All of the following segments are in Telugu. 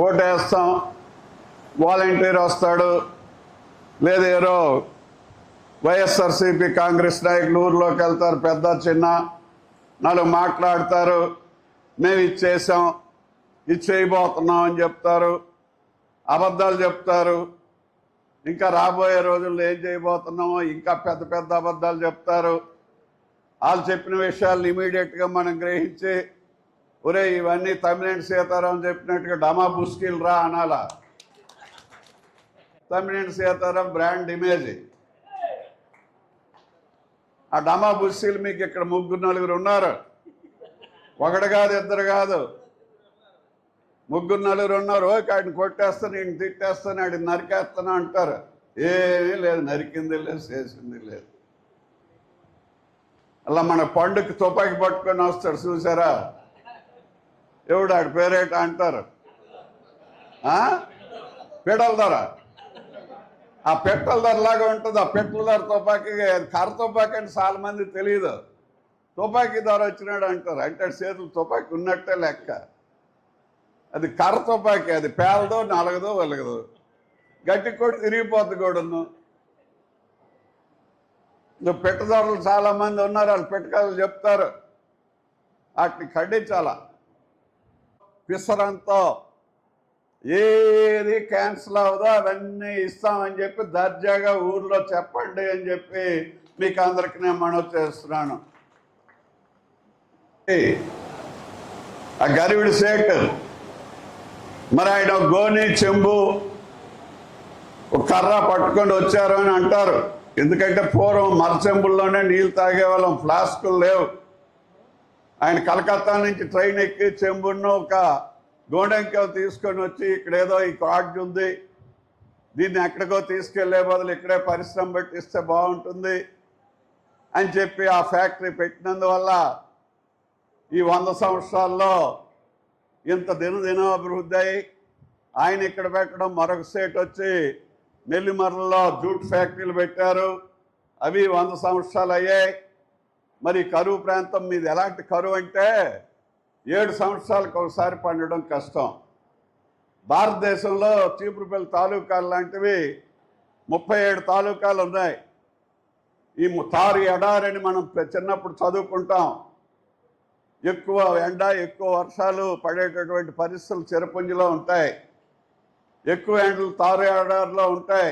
ఓటేస్తాం, వాలంటీర్ వస్తాడు, లేదా ఎవరో వైఎస్ఆర్సీపీ కాంగ్రెస్ నాయకులు ఊర్లోకి వెళ్తారు, పెద్ద చిన్న నాలుగు మాట్లాడతారు, మేము ఇచ్చేసాం, ఇది చేయబోతున్నాం అని చెప్తారు, అబద్ధాలు చెప్తారు. ఇంకా రాబోయే రోజుల్లో ఏం చేయబోతున్నామో ఇంకా పెద్ద పెద్ద అబద్ధాలు చెప్తారు. వాళ్ళు చెప్పిన విషయాలు ఇమీడియట్గా మనం గ్రహించి ఒరే ఇవన్నీ తమ్మినేని సీతారాం చెప్పినట్టుగా డమా బుస్కిల్ రా అనాలా. Tammineni Sitaram brand image. ఆ డమా బుస్కిల్ మీకు ఇక్కడ 3-4 ఉన్నారు, ఒకడు కాదు, ఇద్దరు కాదు, 3-4 ఉన్నారు. ఆడిని కొట్టేస్తాను, ఈయన తిట్టేస్తాను, ఆడిని నరికేస్తాను అంటారు. ఏమీ లేదు, నరికింది లేదు, చేసింది లేదు. అలా మన పండుగ తుపాకి పట్టుకొని వస్తాడు చూసారా, ఎవడు ఆడి పేరేట అంటారు, పిడల ధర. ఆ పెట్టల ధరలాగా ఉంటుంది. ఆ పెట్టల ధర తుపాకీ, కర్ర తుపాకీ అని చాలా మంది తెలియదు. తుపాకీ ధర వచ్చినాడు అంటారు, అంటే చేతులు తుపాకీ ఉన్నట్టే లెక్క. అది కర్ర తుపాకీ, అది పేలదో నలగదో వెలగదు, గట్టి కొట్టి తిరిగిపోద్ది కూడాను. పెట్టదారులు చాలా మంది ఉన్నారు, వాళ్ళు పెట్టకాలు చెప్తారు, వాటిని ఖండించాలా. పిసరంతో ఏది క్యాన్సిల్ అవ్వదో అవన్నీ ఇస్తామని చెప్పి దర్జాగా ఊర్లో చెప్పండి అని చెప్పి మీకు అందరికి నేను మనవి చేస్తున్నాను. ఆ గరివిడి సేట్ మరి ఆయన గోని చెంబు ఒక కర్ర పట్టుకొని వచ్చారు అని అంటారు. ఎందుకంటే పూర్వం మరచెంబుల్లోనే నీళ్ళు తాగేవాళ్ళం, ఫ్లాస్కులు లేవు. ఆయన కలకత్తా నుంచి ట్రైన్ ఎక్కి చెంబును ఒక గోడెంక తీసుకొని వచ్చి ఇక్కడ ఏదో ఈ కార్డ్ ఉంది, దీన్ని ఎక్కడికో తీసుకెళ్లే బదులు ఇక్కడే పరిశ్రమ పెట్టిస్తే బాగుంటుంది అని చెప్పి ఆ ఫ్యాక్టరీ పెట్టినందువల్ల ఈ 100 సంవత్సరాల్లో ఇంత దినదినం అభివృద్ధి అయ్యి ఆయన ఇక్కడ పెట్టడం, మరొక స్టేట్ వచ్చి నెల్లిమర్లలో జూట్ ఫ్యాక్టరీలు పెట్టారు, అవి 100 సంవత్సరాలు అయ్యాయి. మరి కరువు ప్రాంతం మీద ఎలాంటి కరువు అంటే 7 సంవత్సరాలకు ఒకసారి పండడం కష్టం. భారతదేశంలో చీపురుపల్లి తాలూకాలు లాంటివి 37 తాలూకాలు ఉన్నాయి. ఈ తారు ఎడారని మనం చిన్నప్పుడు చదువుకుంటాం. ఎక్కువ ఎండ, ఎక్కువ వర్షాలు పడేటటువంటి పరిస్థితులు చిరపుంజిలో ఉంటాయి. ఎక్కువ ఎండలు తారు ఎడారిలో ఉంటాయి.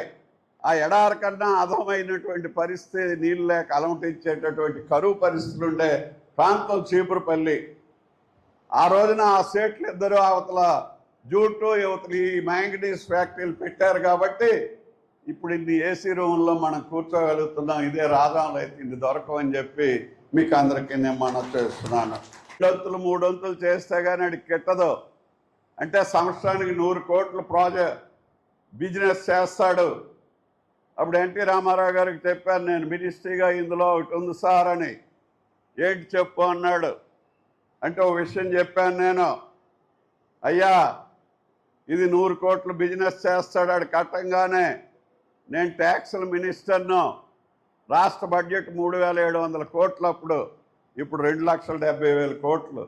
ఆ ఎడారి కన్నా అధమైనటువంటి పరిస్థితి, నీళ్ళు లేక అలమటించేటటువంటి కరువు పరిస్థితులు ఉండే ప్రాంతం చీపురుపల్లి. ఆ రోజున ఆ స్టేట్లు ఇద్దరు అవతల జూటు, యువతలు ఈ మ్యాంగనీస్ ఫ్యాక్టరీలు పెట్టారు కాబట్టి ఇప్పుడు ఇన్ని ఏసీ రూమ్లో మనం కూర్చోగలుగుతున్నాం. ఇదే రాజంలో అయితే ఇన్ని దొరకవని చెప్పి మీకు అందరికీ నేను మనవి చేస్తున్నాను. 2 3 చేస్తే కానీ అది కిట్టదు. అంటే సంవత్సరానికి 100 కోట్ల బిజినెస్ చేస్తాడు. అప్పుడు ఎన్టీ రామారావు గారికి చెప్పాను నేను, మినిస్ట్రీగా ఇందులో ఒకటి ఉంది సార్ అని. ఏంటి చెప్పు అన్నాడు. అంటే ఒక విషయం చెప్పాను నేను, అయ్యా ఇది 100 కోట్ల బిజినెస్ చేస్తాడు, ఆడు కట్టంగానే నేను ట్యాక్సుల మినిస్టర్ను. రాష్ట్ర బడ్జెట్ 3,700 కోట్లు అప్పుడు, ఇప్పుడు 2,70,000 కోట్లు.